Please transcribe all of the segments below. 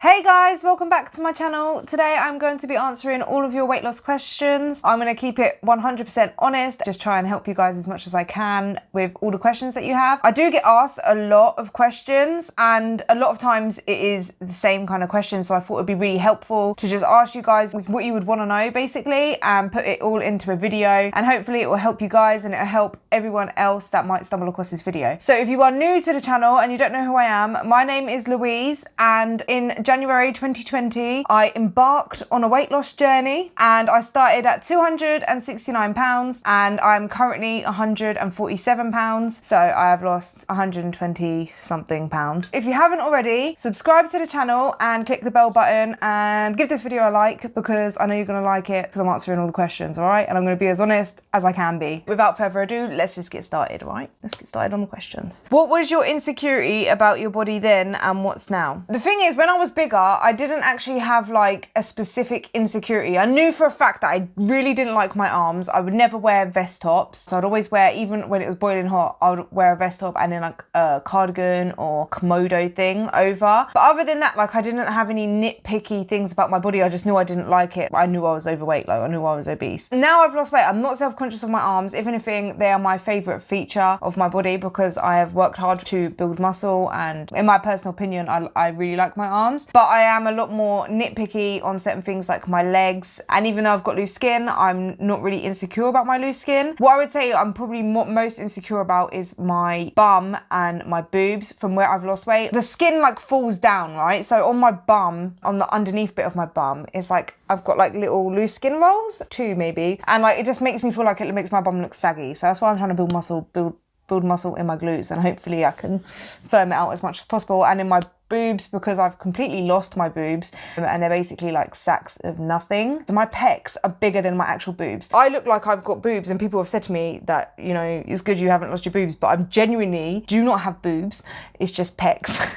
Hey guys, welcome back to my channel. Today I'm going to be answering all of your weight loss questions. I'm going to keep it 100% honest, just try and help you guys as much as I can with all the questions that you have. I do get asked a lot of questions and a lot of times it is the same kind of questions, so I thought it'd be really helpful to just ask you guys what you would want to know basically and put it all into a video, and hopefully it will help you guys and it'll help everyone else that might stumble across this video. So if you are new to the channel and you don't know who I am, my name is Louise, and in January 2020, I embarked on a weight loss journey and I started at 269 pounds and I'm currently 147 pounds. So I have lost 120 something pounds. If you haven't already, subscribe to the channel and click the bell button and give this video a like because I know you're gonna like it because I'm answering all the questions, all right? And I'm gonna be as honest as I can be. Without further ado, let's just get started, all right? Let's get started on the questions. What was your insecurity about your body then and what's now? The thing is, when I was bigger, I didn't actually have like a specific insecurity. I knew for a fact that I really didn't like my arms. I would never wear vest tops. So I'd always wear, even when it was boiling hot, I would wear a vest top and then like a cardigan or Komodo thing over. But other than that, like I didn't have any nitpicky things about my body. I just knew I didn't like it. I knew I was overweight, like I knew I was obese. Now I've lost weight. I'm not self-conscious of my arms. If anything, they are my favorite feature of my body because I have worked hard to build muscle, and in my personal opinion, I really like my arms. But I am a lot more nitpicky on certain things like my legs, and even though I've got loose skin, I'm not really insecure about my loose skin. What I would say I'm probably most insecure about is my bum and my boobs from where I've lost weight. The skin like falls down, right? So on my bum, on the underneath bit of my bum, it's like I've got like little loose skin rolls, 2 maybe, and like it just makes me feel like it makes my bum look saggy. So that's why I'm trying to build muscle in my glutes, and hopefully I can firm it out as much as possible. And in my boobs, because I've completely lost my boobs and they're basically like sacks of nothing. So my pecs are bigger than my actual boobs. I look like I've got boobs and people have said to me that, you know, it's good you haven't lost your boobs, but I genuinely do not have boobs. It's just pecs.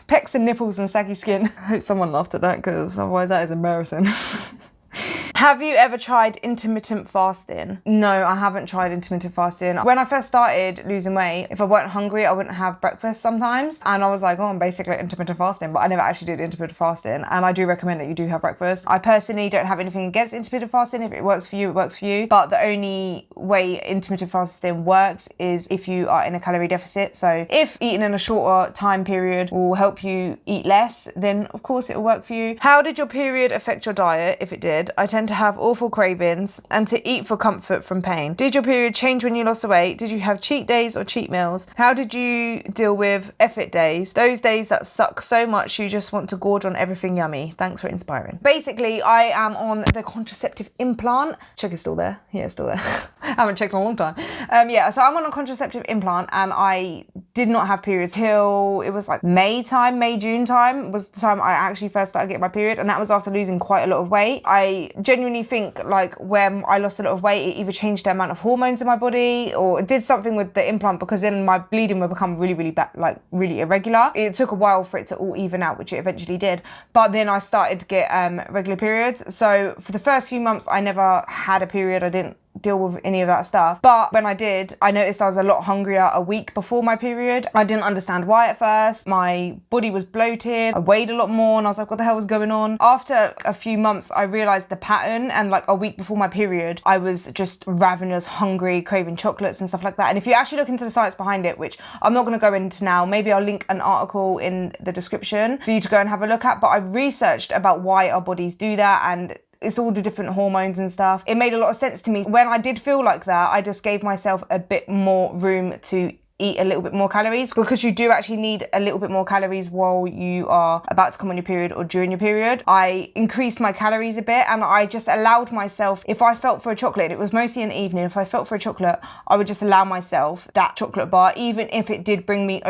Pecs and nipples and saggy skin. I hope someone laughed at that because otherwise that is embarrassing. Have you ever tried intermittent fasting? No, I haven't tried intermittent fasting. When I first started losing weight, if I weren't hungry, I wouldn't have breakfast sometimes. And I was like, oh, I'm basically intermittent fasting, but I never actually did intermittent fasting. And I do recommend that you do have breakfast. I personally don't have anything against intermittent fasting. If it works for you, it works for you. But the only way intermittent fasting works is if you are in a calorie deficit. So if eating in a shorter time period will help you eat less, then of course it will work for you. How did your period affect your diet? If it did, I tend to have awful cravings and to eat for comfort from pain. Did your period change when you lost the weight? Did you have cheat days or cheat meals? How did you deal with effort days? Those days that suck so much you just want to gorge on everything yummy. Thanks for inspiring. Basically, I am on the contraceptive implant. Check it's still there. Yeah, it's still there. I haven't checked in a long time. Yeah, so I'm on a contraceptive implant and I did not have periods till it was like May, June time was the time I actually first started getting my period, and that was after losing quite a lot of weight. I genuinely think like when I lost a lot of weight, it either changed the amount of hormones in my body or it did something with the implant, because then my bleeding would become really bad, like really irregular. It took a while for it to all even out, which it eventually did. But then I started to get regular periods. So for the first few months, I never had a period. I didn't deal with any of that stuff, but when I did, I noticed I was a lot hungrier a week before my period. I didn't understand why at first. My body was bloated, I weighed a lot more, and I was like, what the hell was going on? After a few months, I realized the pattern, and like a week before my period, I was just ravenous, hungry, craving chocolates and stuff like that. And if you actually look into the science behind it, which I'm not going to go into now, maybe I'll link an article in the description for you to go and have a look at, but I researched about why our bodies do that, and it's all the different hormones and stuff. It made a lot of sense to me. When I did feel like that, I just gave myself a bit more room to eat a little bit more calories, because you do actually need a little bit more calories while you are about to come on your period or during your period. I increased my calories a bit and I just allowed myself, if I felt for a chocolate, it was mostly in the evening, if I felt for a chocolate, I would just allow myself that chocolate bar, even if it did bring me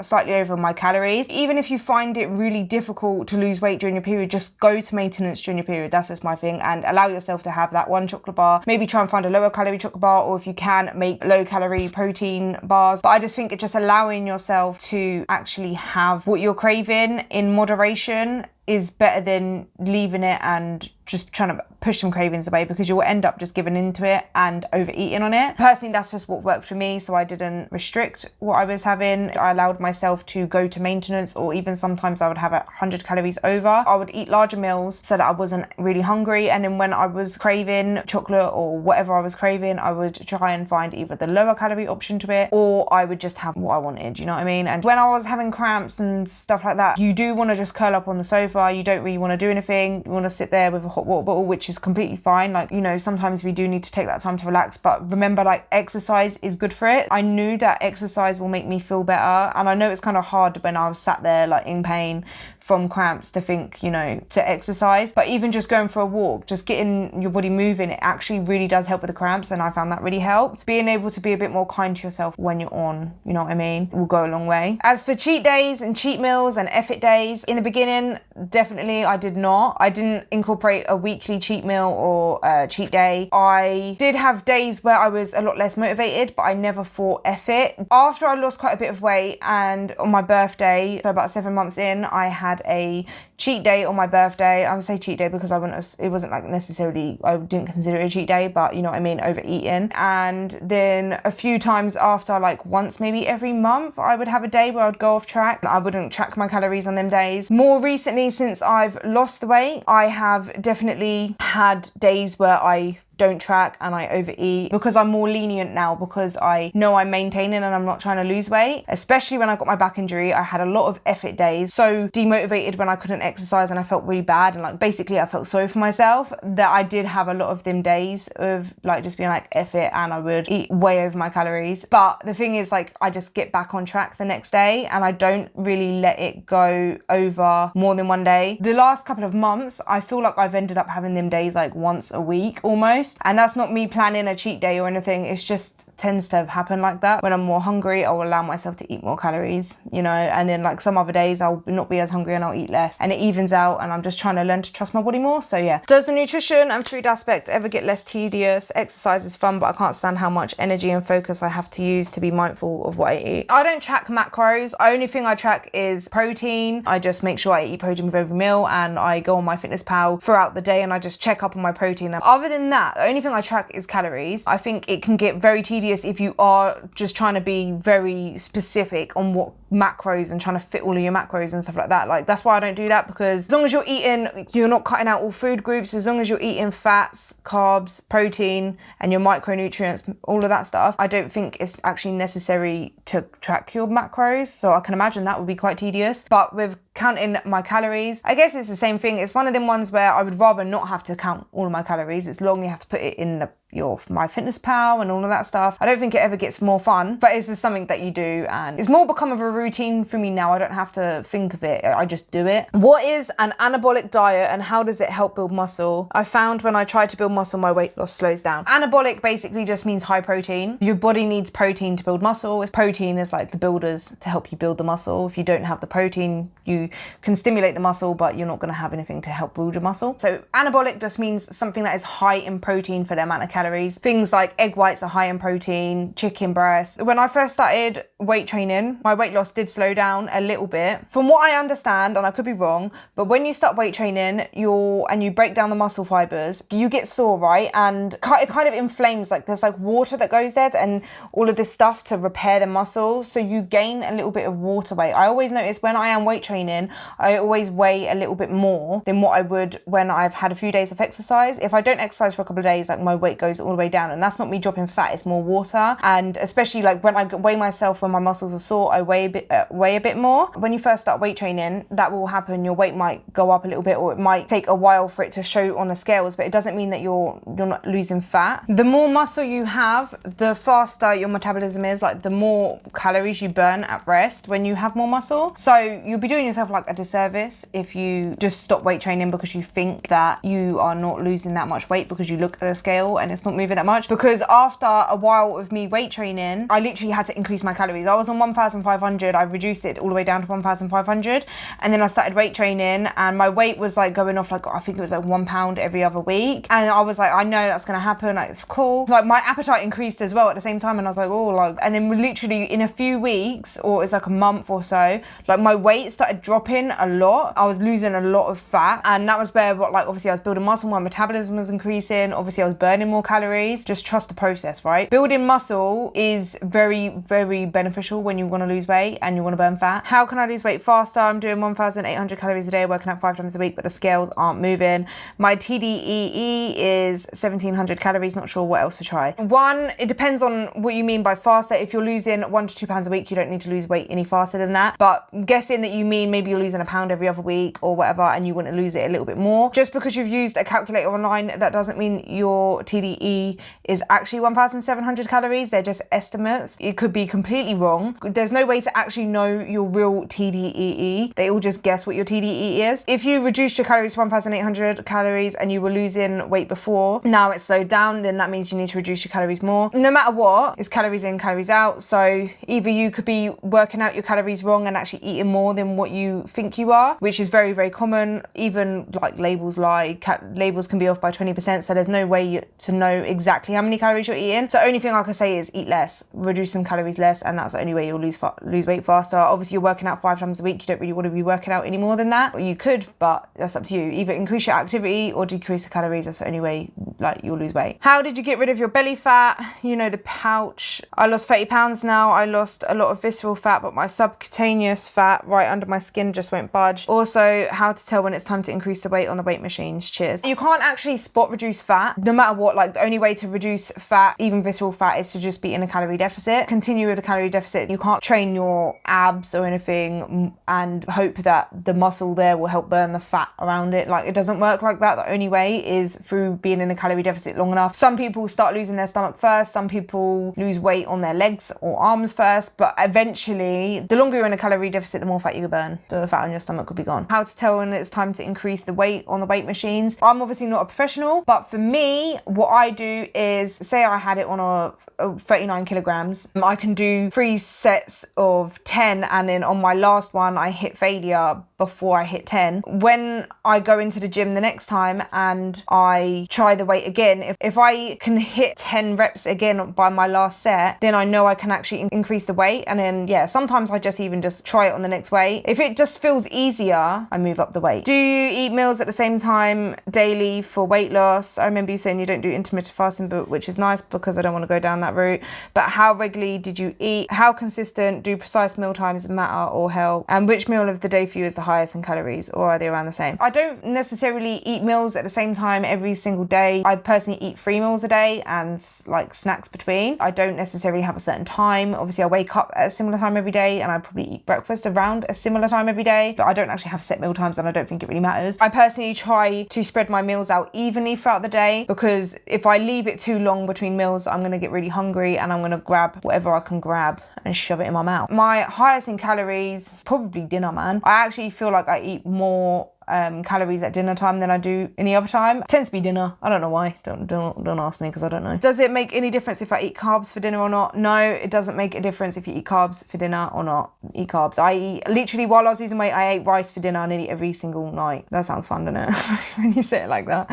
slightly over my calories. Even if you find it really difficult to lose weight during your period, just go to maintenance during your period. That's just my thing, and allow yourself to have that one chocolate bar. Maybe try and find a lower calorie chocolate bar, or if you can, make low calorie protein bars. But I just think it's just allowing yourself to actually have what you're craving in moderation is better than leaving it and just trying to push some cravings away, because you'll end up just giving into it and overeating on it. Personally, that's just what worked for me, so I didn't restrict what I was having. I allowed myself to go to maintenance, or even sometimes I would have 100 calories over. I would eat larger meals so that I wasn't really hungry, and then when I was craving chocolate or whatever I was craving, I would try and find either the lower calorie option to it, or I would just have what I wanted, you know what I mean? And when I was having cramps and stuff like that, you do want to just curl up on the sofa. You don't really want to do anything. You want to sit there with a hot water bottle, which is completely fine. Like, you know, sometimes we do need to take that time to relax, but remember, like, exercise is good for it. I knew that exercise will make me feel better, and I know it's kind of hard when I was sat there like in pain from cramps to think, you know, to exercise. But even just going for a walk, just getting your body moving, it actually really does help with the cramps, and I found that really helped. Being able to be a bit more kind to yourself when you're on, you know what I mean, will go a long way. As for cheat days and cheat meals and effort days, in the beginning, definitely I didn't incorporate a weekly cheat meal or a cheat day. I did have days where I was a lot less motivated, but I never thought effort. After I lost quite a bit of weight, and on my birthday, so about 7 months in, I had a cheat day on my birthday. I would say cheat day because it wasn't like necessarily, I didn't consider it a cheat day, but you know what I mean, overeating. And then a few times after, like once maybe every month, I would have a day where I would go off track. I wouldn't track my calories on them days. More recently, since I've lost the weight, I have definitely had days where I don't track and I overeat, because I'm more lenient now, because I know I'm maintaining and I'm not trying to lose weight. Especially when I got my back injury, I had a lot of effort days, so demotivated when I couldn't exercise, and I felt really bad, and like basically I felt sorry for myself, that I did have a lot of them days of like just being like effort, and I would eat way over my calories. But the thing is, like, I just get back on track the next day, and I don't really let it go over more than one day. The last couple of months, I feel like I've ended up having them days like once a week almost. And that's not me planning a cheat day or anything. It's just tends to happen like that. When I'm more hungry, I'll allow myself to eat more calories, you know, and then like some other days I'll not be as hungry and I'll eat less, and it evens out, and I'm just trying to learn to trust my body more. So yeah. Does the nutrition and food aspect ever get less tedious? Exercise is fun, but I can't stand how much energy and focus I have to use to be mindful of what I eat. I don't track macros. Only thing I track is protein. I just make sure I eat protein with every meal, and I go on MyFitnessPal throughout the day and I just check up on my protein. Other than that, the only thing I track is calories. I think it can get very tedious if you are just trying to be very specific on what macros and trying to fit all of your macros and stuff like that. Like, that's why I don't do that, because as long as you're eating, you're not cutting out all food groups, as long as you're eating fats, carbs, protein, and your micronutrients, all of that stuff, I don't think it's actually necessary to track your macros. So I can imagine that would be quite tedious. But with counting my calories, I guess it's the same thing. It's one of them ones where I would rather not have to count all of my calories. It's long you have to put it in your MyFitnessPal and all of that stuff. I don't think it ever gets more fun, but it's just something that you do, and it's more become of a routine for me now. I don't have to think of it, I just do it. What is an anabolic diet and how does it help build muscle? I found when I try to build muscle, my weight loss slows down. Anabolic basically just means high protein. Your body needs protein to build muscle. Protein is like the builders to help you build the muscle. If you don't have the protein, you can stimulate the muscle, but you're not going to have anything to help build your muscle. So anabolic just means something that is high in protein for the amount of calories. Things like egg whites are high in protein, chicken breast. When I first started weight training, my weight loss did slow down a little bit. From what I understand, and I could be wrong, but when you start weight training, you break down the muscle fibers, you get sore, right? And it kind of inflames, like there's like water that goes there and all of this stuff to repair the muscle. So you gain a little bit of water weight. I always notice when I am weight training, I always weigh a little bit more than what I would when I've had a few days of exercise. If I don't exercise for a couple of days, like my weight goes all the way down, and that's not me dropping fat, it's more water. And especially like when I weigh myself when my muscles are sore, I weigh a bit more. When you first start weight training, that will happen. Your weight might go up a little bit, or it might take a while for it to show on the scales, but it doesn't mean that you're not losing fat. The more muscle you have, the faster your metabolism is, like the more calories you burn at rest when you have more muscle. So you'll be doing yourself like a disservice if you just stop weight training because you think that you are not losing that much weight because you look at the scale and it's just not moving that much. Because after a while of me weight training, I literally had to increase my calories. I was on 1,500. I reduced it all the way down to 1,500. And then I started weight training and my weight was like going off like, I think it was like 1 pound every other week. And I was like, I know that's going to happen. Like, it's cool. Like my appetite increased as well at the same time. And I was like, oh, like, and then literally in a few weeks, or it's like a month or so, like my weight started dropping a lot. I was losing a lot of fat. And that was where, like, obviously I was building muscle, my metabolism was increasing. Obviously I was burning more calories. Just trust the process, right? Building muscle is very, very beneficial when you want to lose weight and you want to burn fat. How can I lose weight faster? I'm doing 1,800 calories a day, working out 5 times a week, but the scales aren't moving. My TDEE is 1,700 calories. Not sure what else to try. One, it depends on what you mean by faster. If you're losing 1 to 2 pounds a week, you don't need to lose weight any faster than that. But guessing that you mean maybe you're losing a pound every other week or whatever, and you want to lose it a little bit more. Just because you've used a calculator online, that doesn't mean your TDE is actually 1,700 calories. They're just estimates. It could be completely wrong. There's no way to actually know your real TDEE. They all just guess what your TDEE is. If you reduced your calories to 1,800 calories and you were losing weight before, now it's slowed down, then that means you need to reduce your calories more. No matter what, it's calories in, calories out. So either you could be working out your calories wrong and actually eating more than what you think you are, which is very, very common. Even like labels lie, labels can be off by 20%. So there's no way to know exactly how many calories you're eating. So only thing I can say is eat less, reduce some calories less, and that's the only way you'll lose weight faster. Obviously you're working out 5 times a week. You don't really want to be working out any more than that. Or you could, but that's up to you. Either increase your activity or decrease the calories. That's the only way like you'll lose weight. How did you get rid of your belly fat? You know, the pouch. I lost 30 pounds now. I lost a lot of visceral fat, but my subcutaneous fat right under my skin just won't budge. Also, how to tell when it's time to increase the weight on the weight machines. Cheers. You can't actually spot reduce fat no matter what. Like the only way to reduce fat, even visceral fat, is to just be in a calorie deficit. Continue with a calorie deficit. You can't train your abs or anything and hope that the muscle there will help burn the fat around it. Like, it doesn't work like that. The only way is through being in a calorie deficit long enough. Some people start losing their stomach first. Some people lose weight on their legs or arms first, but eventually the longer you're in a calorie deficit, the more fat you burn. The fat on your stomach could be gone. How to tell when it's time to increase the weight on the weight machines. I'm obviously not a professional, but for me, what I do is, say I had it on a 39 kilograms, I can do 3 sets of 10, and then on my last one I hit failure before I hit 10. When I go into the gym the next time and I try the weight again, if I can hit 10 reps again by my last set, then I know I can actually increase the weight. And then yeah, sometimes I just even just try it on the next weight. If it just feels easier, I move up the weight. Do you eat meals at the same time daily for weight loss? I remember you saying you don't do intermittent fasting, but which is nice because I don't want to go down that route. But how regularly did you eat? How consistent? Do precise meal times matter or help? And which meal of the day for you is the highest in calories, or are they around the same? I don't necessarily eat meals at the same time every single day. I personally eat 3 meals a day and like snacks between. I don't necessarily have a certain time. Obviously I wake up at a similar time every day and I probably eat breakfast around a similar time every day, but I don't actually have set meal times and I don't think it really matters. I personally try to spread my meals out evenly throughout the day, because if I leave it too long between meals, I'm going to get really hungry and I'm going to grab whatever I can grab and shove it in my mouth. My highest in calories, probably dinner, man. I actually feel like I eat more calories at dinner time than I do any other time. It tends to be dinner. I don't know why. Don't ask me, because I don't know. Does it make any difference if I eat carbs for dinner or not? No, it doesn't make a difference if you eat carbs for dinner or not. Eat carbs. I eat, literally while I was losing weight, I ate rice for dinner nearly every single night. That sounds fun, doesn't it? When you say it like that.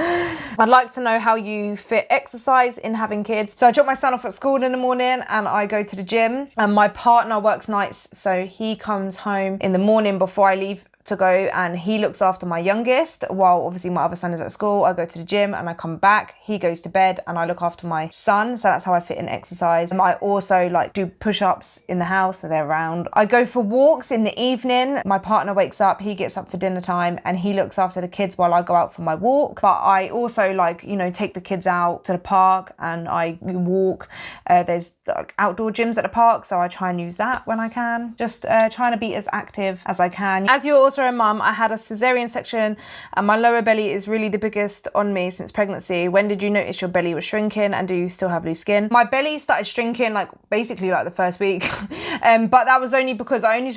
I'd like to know how you fit exercise in having kids. So I drop my son off at school in the morning and I go to the gym, and my partner works nights, so he comes home in the morning before I leave to go, and he looks after my youngest while obviously my other son is at school. I go to the gym and I come back, he goes to bed, and I look after my son. So that's how I fit in exercise. I also like do push-ups in the house, so they're around. I go for walks in the evening. My partner wakes up, he gets up for dinner time, and he looks after the kids while I go out for my walk. But I also like, you know, take the kids out to the park and I walk. There's like outdoor gyms at the park, so I try and use that when I can. Just trying to be as active as I can. As you're also a mum. I had a cesarean section and my lower belly is really the biggest on me since pregnancy. When did you notice your belly was shrinking and do you still have loose skin? My belly started shrinking like basically like the first week. But that was only because the only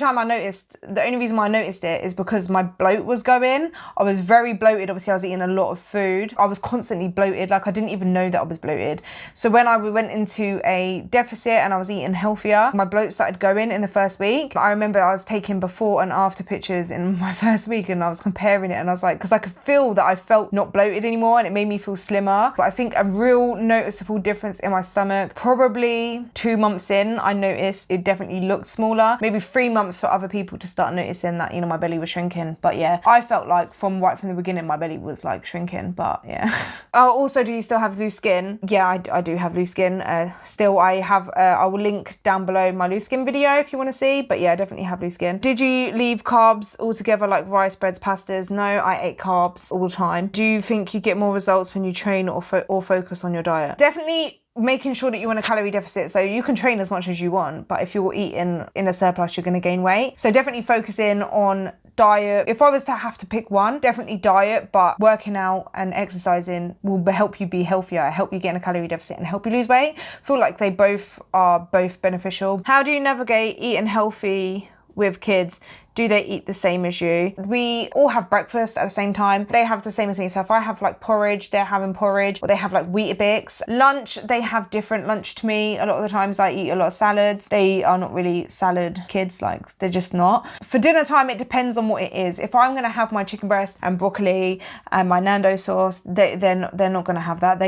reason why I noticed it is because my bloat was going. I was very bloated. Obviously I was eating a lot of food. I was constantly bloated. Like I didn't even know that I was bloated. So when I went into a deficit and I was eating healthier, my bloat started going in the first week. I remember I was taking before and after pictures in my first week and I was comparing it and I was like, because I could feel that I felt not bloated anymore and it made me feel slimmer. But I think a real noticeable difference in my stomach, probably 2 months in, I noticed it definitely looked smaller. Maybe 3 months for other people to start noticing that, you know, my belly was shrinking. But yeah, I felt like right from the beginning, my belly was like shrinking, but yeah. Oh, also, do you still have loose skin? Yeah, I do have loose skin. Still, I will link down below my loose skin video if you want to see, but yeah, I definitely have loose skin. Did you leave carbs altogether, like rice, breads, pastas? No, I ate carbs all the time. Do you think you get more results when you train or focus on your diet? Definitely making sure that you're in a calorie deficit. So you can train as much as you want, but if you're eating in a surplus, you're going to gain weight. So definitely focusing on diet. If I was to have to pick one, definitely diet, but working out and exercising will help you be healthier, help you get in a calorie deficit and help you lose weight. I feel like they both are beneficial. How do you navigate eating healthy with kids? Do they eat the same as you? We all have breakfast at the same time. They have the same as me. So if I have like porridge, they're having porridge, or they have like Weetabix. Lunch, they have different lunch to me. A lot of the times I eat a lot of salads. They are not really salad kids, like they're just not. For dinner time, it depends on what it is. If I'm gonna have my chicken breast and broccoli and my Nando sauce, they're not gonna have that.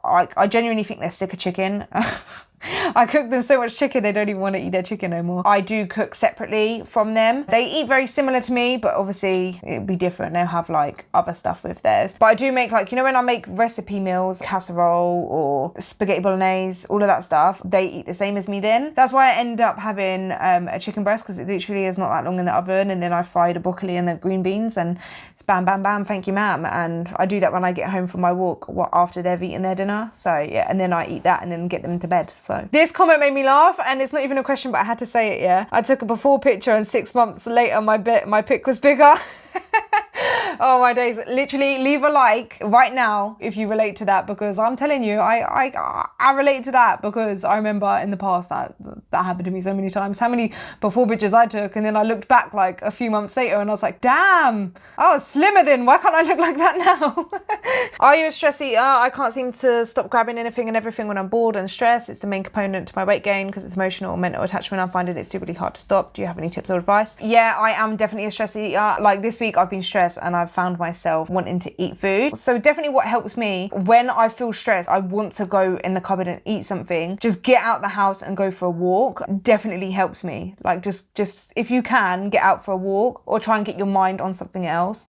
I genuinely think they're sick of chicken. I cook them so much chicken, they don't even want to eat their chicken no more. I do cook separately from them. They eat very similar to me, but obviously it'd be different. They'll have like other stuff with theirs. But I do make, like, you know, when I make recipe meals, casserole or spaghetti bolognese, all of that stuff, they eat the same as me then. That's why I end up having a chicken breast, because it literally is not that long in the oven, and then I fry the broccoli and the green beans and it's bam, bam, bam, thank you, ma'am. And I do that when I get home from my walk after they've eaten their dinner. So yeah, and then I eat that and then get them to bed. So this comment made me laugh, and it's not even a question, but I had to say it, yeah. I took a before picture and 6 months later my pic was bigger. Oh my days. Literally leave a like right now if you relate to that, because I'm telling you, I relate to that, because I remember in the past that happened to me so many times. How many before pictures I took, and then I looked back like a few months later and I was like, damn, I was slimmer then. Why can't I look like that now? Are you a stress eater? I can't seem to stop grabbing anything and everything when I'm bored and stressed. It's the main component to my weight gain because it's emotional or mental attachment. I'm finding it's really hard to stop. Do you have any tips or advice? Yeah, I am definitely a stress eater. Like this week I've been stressed and I've found myself wanting to eat food. So definitely what helps me when I feel stressed, I want to go in the cupboard and eat something. Just get out the house and go for a walk definitely helps me. Like just if you can, get out for a walk or try and get your mind on something else.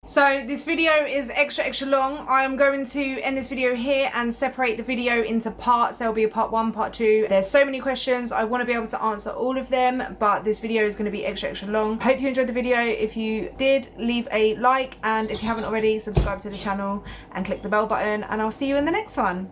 So this video is extra long. I am going to end this video here and separate the video into parts. There'll be a part 1, part 2. There's so many questions. I want to be able to answer all of them, but this video is going to be extra long. Hope you enjoyed the video. If you did, leave a like, and if you haven't already, subscribe to the channel and click the bell button, and I'll see you in the next one.